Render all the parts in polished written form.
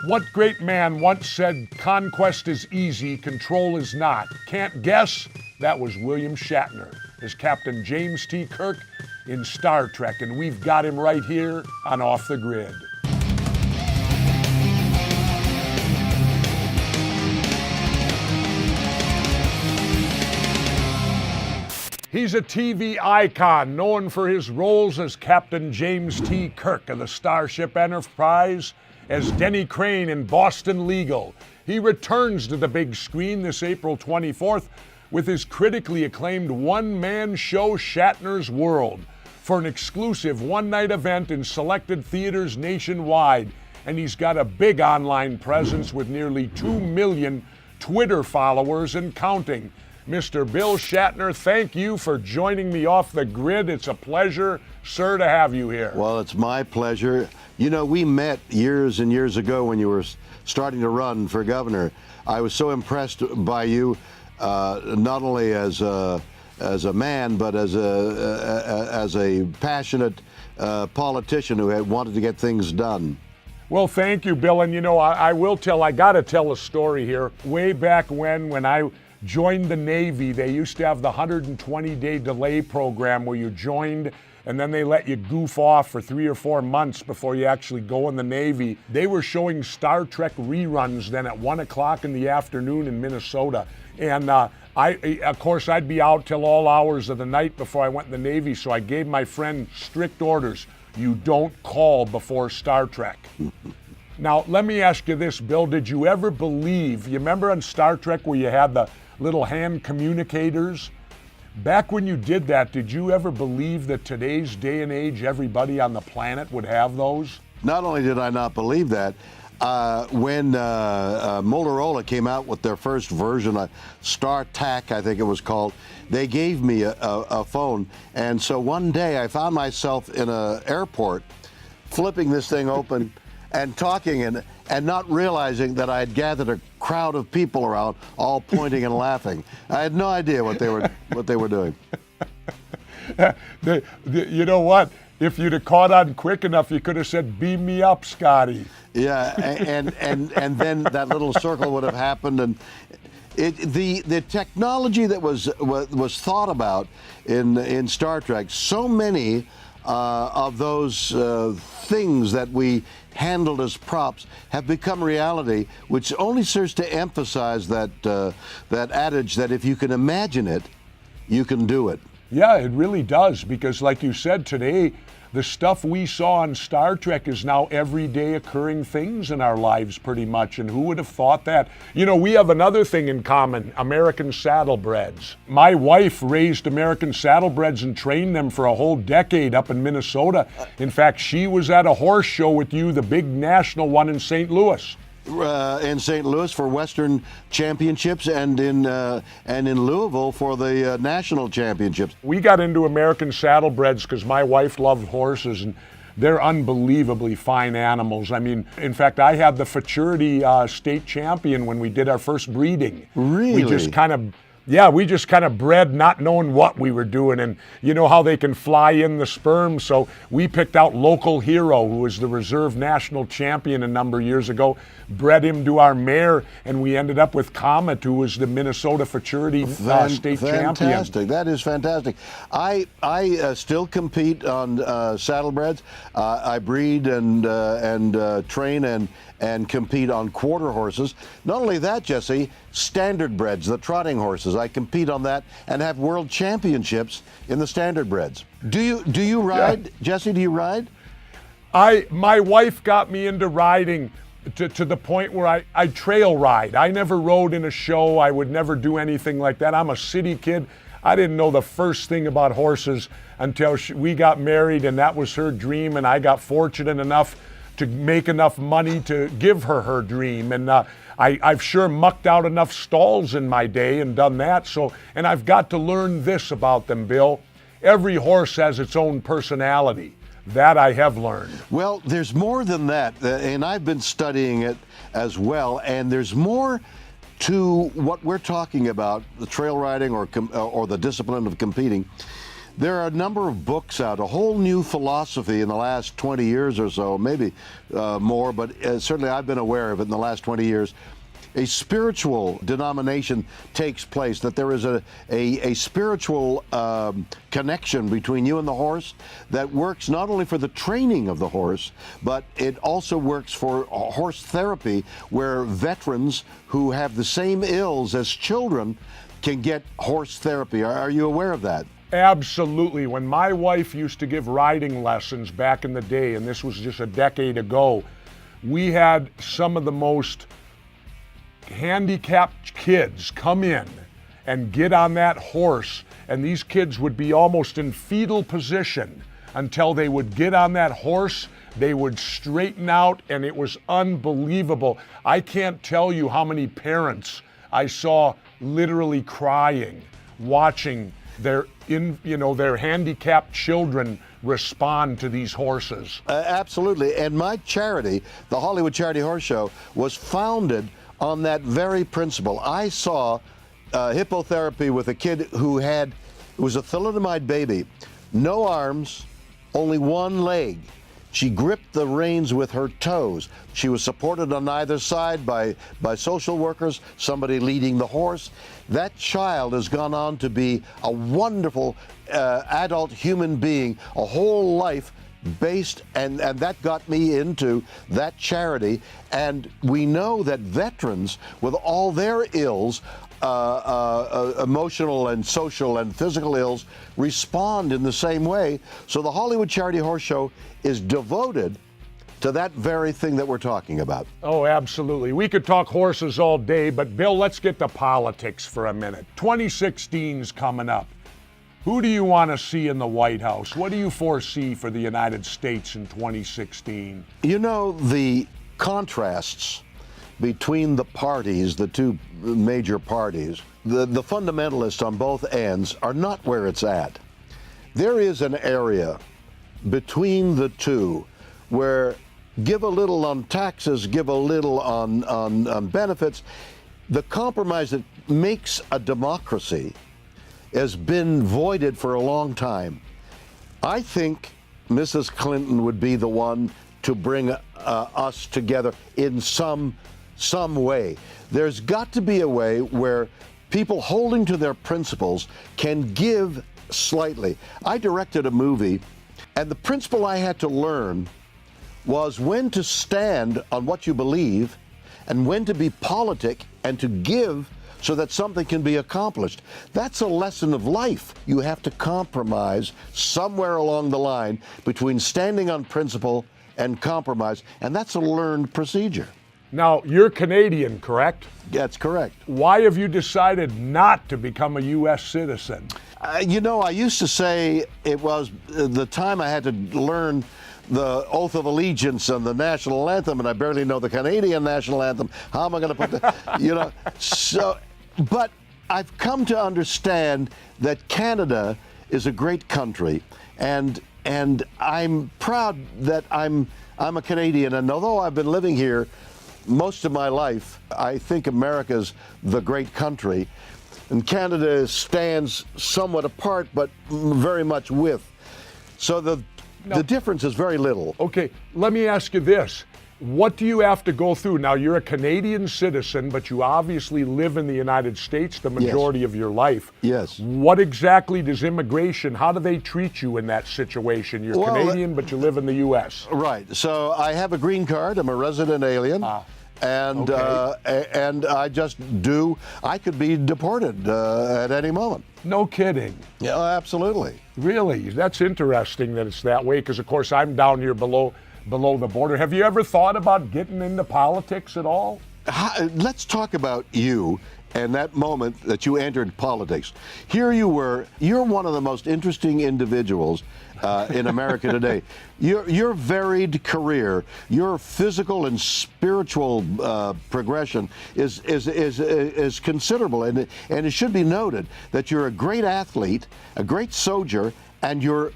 What great man once said, "Conquest is easy, control is not"? Can't guess? That was William Shatner as Captain James T. Kirk in Star Trek, and we've got him right here on Off the Grid. He's a TV icon, known for his roles as Captain James T. Kirk of the Starship Enterprise, as Denny Crane in Boston Legal. He returns to the big screen this April 24th with his critically acclaimed one-man show Shatner's World for an exclusive one-night event in selected theaters nationwide. And he's got a big online presence with nearly 2 million Twitter followers and counting. Mr. Bill Shatner, thank you for joining me off the grid. It's a pleasure, sir, to have you here. Well, it's my pleasure. You know, we met years and years ago when you were starting to run for governor. I was so impressed by you, not only as a man, but as a passionate politician who had wanted to get things done. Well, thank you, Bill. And you know, I got to tell a story here. Way back when I joined the Navy, they used to have the 120-day delay program where you joined and then they let you goof off for 3 or 4 months before you actually go in the Navy. They were showing Star Trek reruns then at 1 o'clock in the afternoon in Minnesota. And of course, I'd be out till all hours of the night before I went in the Navy, so I gave my friend strict orders. You don't call before Star Trek. Now, let me ask you this, Bill. Did you ever believe, you remember on Star Trek where you had the little hand communicators? Back when you did that, did you ever believe that today's day and age everybody on the planet would have those? Not only did I not believe that, when Motorola came out with their first version, StarTAC, I think it was called, they gave me a phone. And so one day I found myself in an airport flipping this thing open and talking and not realizing that I had gathered a crowd of people around, all pointing and laughing. I had no idea what they were doing. You know what? If you'd have caught on quick enough, you could have said, "Beam me up, Scotty." Yeah, and then that little circle would have happened, and the technology that was thought about in Star Trek, so many of those things that we handled as props have become reality, which only serves to emphasize that adage that if you can imagine it, you can do it. Yeah, it really does, because like you said today, the stuff we saw on Star Trek is now everyday occurring things in our lives pretty much, and who would have thought that? You know, we have another thing in common, American saddlebreds. My wife raised American saddlebreds and trained them for a whole decade up in Minnesota. In fact, she was at a horse show with you, the big national one in St. Louis. In St. Louis for Western Championships, and in Louisville for the National Championships. We got into American saddlebreds because my wife loved horses, and they're unbelievably fine animals. I mean, in fact, I had the Futurity state champion when we did our first breeding. Really? We just kind of bred not knowing what we were doing, and you know how they can fly in the sperm, so we picked out Local Hero, who was the reserve national champion a number of years ago, bred him to our mare, and we ended up with Comet, who was the Minnesota Futurity state champion. Fantastic. That is fantastic. I still compete on saddlebreds. I breed and train and compete on quarter horses. Not only that, Jesse, standard breds, the trotting horses. I compete on that and have world championships in the standard breds. Do you ride, yeah. Jesse? Do you ride? My wife got me into riding to the point where I trail ride. I never rode in a show. I would never do anything like that. I'm a city kid. I didn't know the first thing about horses until we got married, and that was her dream, and I got fortunate enough to make enough money to give her dream. And I've sure mucked out enough stalls in my day and done that. So, and I've got to learn this about them, Bill. Every horse has its own personality. That I have learned. Well, there's more than that, and I've been studying it as well, and there's more to what we're talking about, the trail riding or the discipline of competing. There are a number of books out, a whole new philosophy in the last 20 years or so, maybe more, but certainly I've been aware of it in the last 20 years. A spiritual denomination takes place, that there is a spiritual connection between you and the horse that works not only for the training of the horse, but it also works for horse therapy, where veterans who have the same ills as children can get horse therapy. Are you aware of that? Absolutely. When my wife used to give riding lessons back in the day, and this was just a decade ago, we had some of the most handicapped kids come in and get on that horse, and these kids would be almost in fetal position until they would get on that horse. They would straighten out, and it was unbelievable. I can't tell you how many parents I saw literally crying watching their handicapped children respond to these horses. Absolutely. And my charity, the Hollywood Charity Horse Show, was founded on that very principle. I saw hippotherapy with a kid who was a thalidomide baby, no arms, only one leg. She gripped the reins with her toes. She was supported on either side by social workers, somebody leading the horse. That child has gone on to be a wonderful adult human being, a whole life based, and that got me into that charity. And we know that veterans with all their ills, emotional and social and physical ills, respond in the same way. So the Hollywood Charity Horse Show is devoted to that very thing that we're talking about. Oh, absolutely. We could talk horses all day, but Bill, let's get to politics for a minute. 2016's coming up. Who do you want to see in the White House? What do you foresee for the United States in 2016? You know, the contrasts between the parties, the two major parties, the fundamentalists on both ends are not where it's at. There is an area between the two where give a little on taxes, give a little on benefits. The compromise that makes a democracy has been voided for a long time. I think Mrs. Clinton would be the one to bring us together in some way. There's got to be a way where people holding to their principles can give slightly. I directed a movie, and the principle I had to learn was when to stand on what you believe and when to be politic and to give so that something can be accomplished. That's a lesson of life. You have to compromise somewhere along the line between standing on principle and compromise, and that's a learned procedure. Now, you're Canadian, correct? That's correct. Why have you decided not to become a U.S. citizen? You know, I used to say it was the time I had to learn the Oath of Allegiance and the national anthem, and I barely know the Canadian national anthem. How am I going to put the, so, but I've come to understand that Canada is a great country, and I'm proud that I'm a Canadian, and although I've been living here most of my life, I think America's the great country, and Canada stands somewhat apart, but very much with. So the difference is very little. Okay, let me ask you this. What do you have to go through? Now, you're a Canadian citizen, but you obviously live in the United States the majority of your life. Yes. What exactly does immigration, how do they treat you in that situation? You're Canadian, but you live in the U.S. Right. So I have a green card. I'm a resident alien. And I I could be deported at any moment. No kidding. Yeah, absolutely. Really? That's interesting that it's that way, because of course I'm down here below the border. Have you ever thought about getting into politics at all? Let's talk about you and that moment that you entered politics. Here you were. You're one of the most interesting individuals in America today. Your varied career, your physical and spiritual progression is considerable, and it should be noted that you're a great athlete, a great soldier, and you're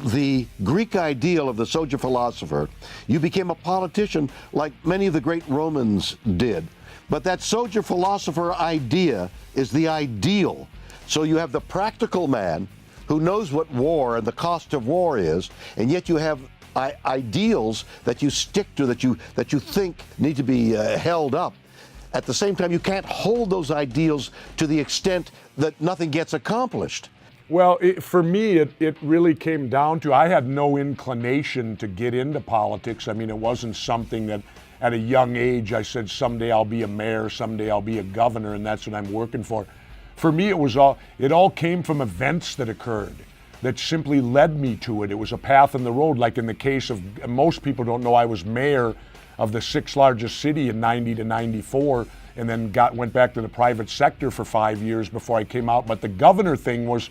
the Greek ideal of the soldier philosopher. You became a politician like many of the great Romans did. But that soldier philosopher idea is the ideal. So you have the practical man who knows what war and the cost of war is, and yet you have ideals that you stick to, that you think need to be held up. At the same time, you can't hold those ideals to the extent that nothing gets accomplished. Well, for me, it really came down to, I had no inclination to get into politics. I mean, it wasn't something that at a young age I said, someday I'll be a mayor, someday I'll be a governor, and that's what I'm working for. For me, it all came from events that occurred that simply led me to it. It was a path in the road. Like in the case of, most people don't know, I was mayor of the 6th largest city in 90 to 94, and then went back to the private sector for 5 years before I came out. But the governor thing was,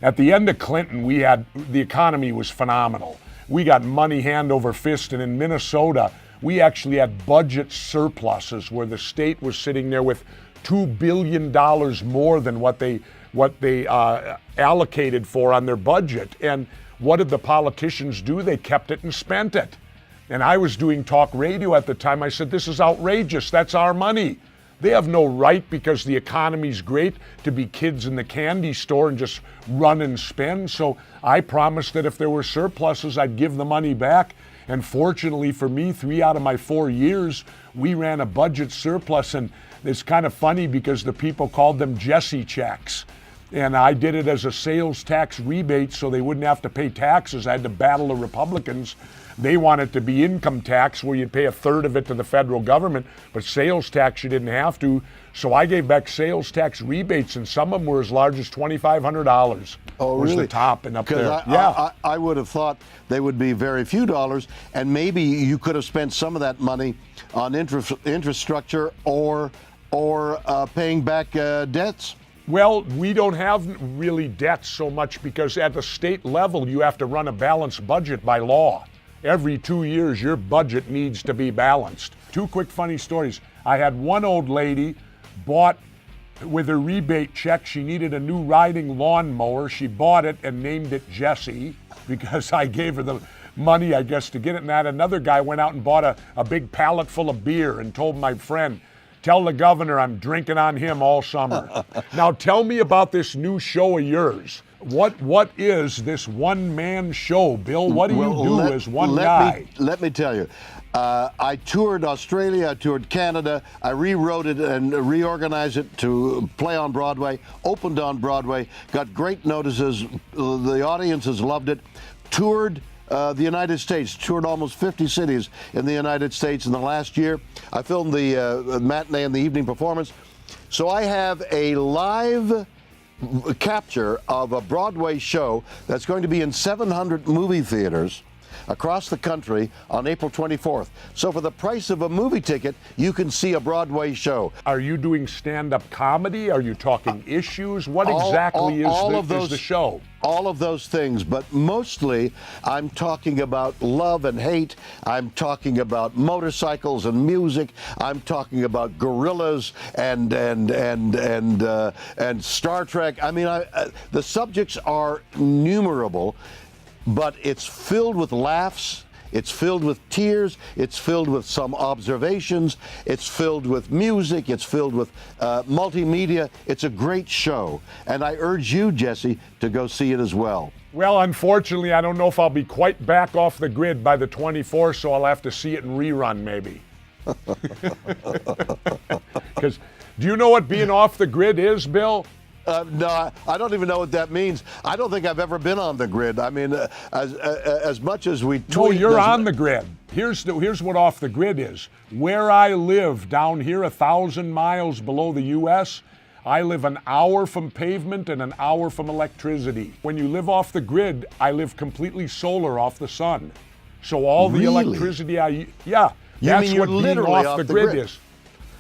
at the end of Clinton, the economy was phenomenal. We got money hand over fist, and in Minnesota, we actually had budget surpluses where the state was sitting there with $2 billion more than what they allocated for on their budget. And what did the politicians do? They kept it and spent it. And I was doing talk radio at the time. I said, this is outrageous. That's our money. They have no right, because the economy's great, to be kids in the candy store and just run and spend. So I promised that if there were surpluses, I'd give the money back. And fortunately for me, 3 out of my 4 years, we ran a budget surplus. And it's kind of funny because the people called them Jesse checks. And I did it as a sales tax rebate so they wouldn't have to pay taxes. I had to battle the Republicans. They want it to be income tax where you'd pay a third of it to the federal government, but sales tax you didn't have to. So I gave back sales tax rebates, and some of them were as large as $2,500. Oh, was really? the top and up there. I would have thought they would be very few dollars, and maybe you could have spent some of that money on infrastructure or paying back debts. Well, we don't have really debts so much because at the state level, you have to run a balanced budget by law. Every 2 years, your budget needs to be balanced. 2 quick funny stories. I had one old lady bought, with her rebate check, she needed a new riding lawnmower. She bought it and named it Jesse because I gave her the money, I guess, to get it. And that another guy went out and bought a big pallet full of beer and told my friend, tell the governor I'm drinking on him all summer. Now tell me about this new show of yours. What is this one-man show, Bill? What do you do as one guy? Let me tell you. I toured Australia, I toured Canada, I rewrote it and reorganized it to play on Broadway, opened on Broadway, got great notices, the audiences loved it, toured the United States, toured almost 50 cities in the United States in the last year. I filmed the matinee and the evening performance. So I have a live capture of a Broadway show that's going to be in 700 movie theaters across the country on April 24th. So for the price of a movie ticket, you can see a Broadway show. Are you doing stand-up comedy? Are you talking issues? What exactly is the show? All of those things, but mostly I'm talking about love and hate. I'm talking about motorcycles and music. I'm talking about gorillas and Star Trek. I mean, the subjects are innumerable, but it's filled with laughs. It's filled with tears. It's filled with some observations. It's filled with music. It's filled with multimedia. It's a great show. And I urge you, Jesse, to go see it as well. Well, unfortunately, I don't know if I'll be quite back off the grid by the 24th, so I'll have to see it in rerun maybe. Because do you know what being off the grid is, Bill? No, I don't even know what that means. I don't think I've ever been on the grid. I mean, as much as we tweet. No, you're on the grid. Here's what off the grid is. Where I live down here, 1,000 miles below the U.S., I live an hour from pavement and an hour from electricity. When you live off the grid, I live completely solar off the sun. So all the electricity that's what being off the grid is.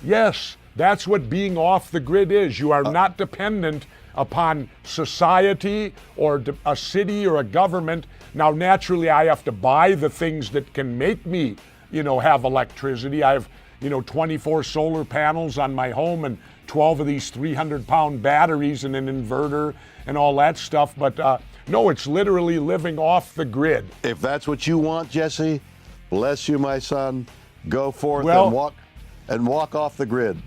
Yes. That's what being off the grid is. You are not dependent upon society or a city or a government. Now, naturally, I have to buy the things that can make me, have electricity. I have, 24 solar panels on my home and 12 of these 300-pound batteries and an inverter and all that stuff. But no, it's literally living off the grid. If that's what you want, Jesse, bless you, my son. Go forth and walk off the grid.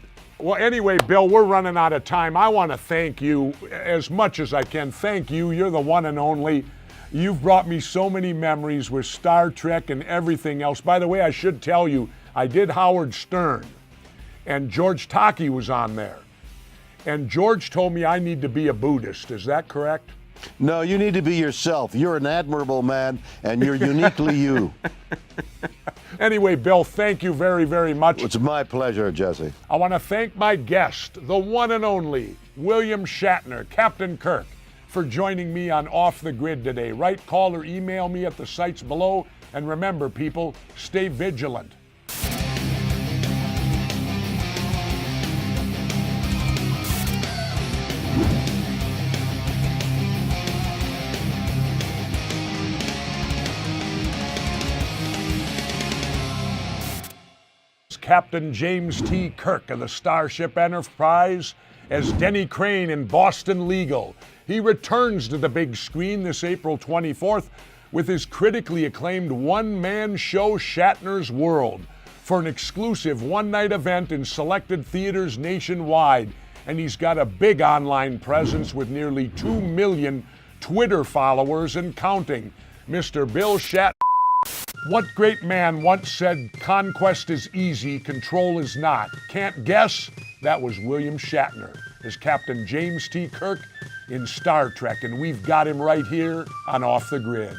Well, anyway, Bill, we're running out of time. I want to thank you as much as I can. Thank you. You're the one and only. You've brought me so many memories with Star Trek and everything else. By the way, I should tell you, I did Howard Stern, and George Takei was on there. And George told me I need to be a Buddhist. Is that correct? No, you need to be yourself. You're an admirable man, and you're uniquely you. Anyway, Bill, thank you very, very much. It's my pleasure, Jesse. I want to thank my guest, the one and only William Shatner, Captain Kirk, for joining me on Off the Grid today. Write, call, or email me at the sites below. And remember, people, stay vigilant. Captain James T. Kirk of the Starship Enterprise as Denny Crane in Boston Legal. He returns to the big screen this April 24th with his critically acclaimed one-man show Shatner's World for an exclusive one-night event in selected theaters nationwide. And he's got a big online presence with nearly 2 million Twitter followers and counting. Mr. Bill Shatner. What great man once said, "Conquest is easy, control is not"? Can't guess? That was William Shatner as Captain James T. Kirk in Star Trek, and we've got him right here on Off the Grid.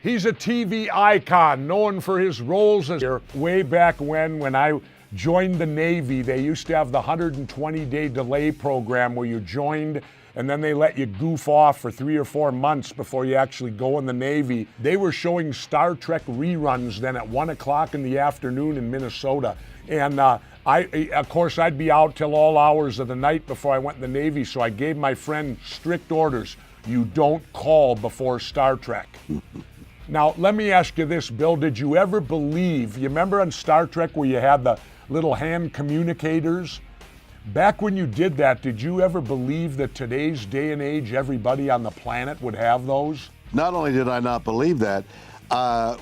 He's a TV icon, known for his roles as way back when I joined the Navy. They used to have the 120-day delay program where you joined and then they let you goof off for 3 or 4 months before you actually go in the Navy. They were showing Star Trek reruns then at 1 o'clock in the afternoon in Minnesota. And of course, I'd be out till all hours of the night before I went in the Navy, so I gave my friend strict orders. You don't call before Star Trek. Now, let me ask you this, Bill. Did you ever believe, you remember on Star Trek where you had the little hand communicators? Back when you did that, did you ever believe that today's day and age, everybody on the planet would have those? Not only did I not believe that,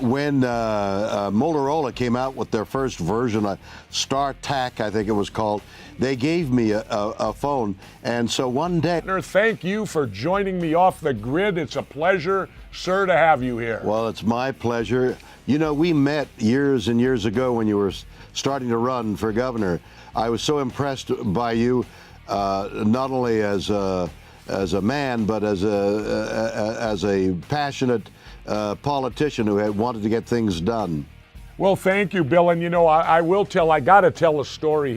when Motorola came out with their first version, StarTAC, I think it was called, they gave me a phone. And so one day... Thank you for joining me Off the Grid. It's a pleasure, sir, to have you here. Well, it's my pleasure. You know, we met years and years ago when you were starting to run for governor. I was so impressed by you, not only as a man, but as a passionate politician who had wanted to get things done. Well, thank you, Bill. And you know, I got to tell a story here.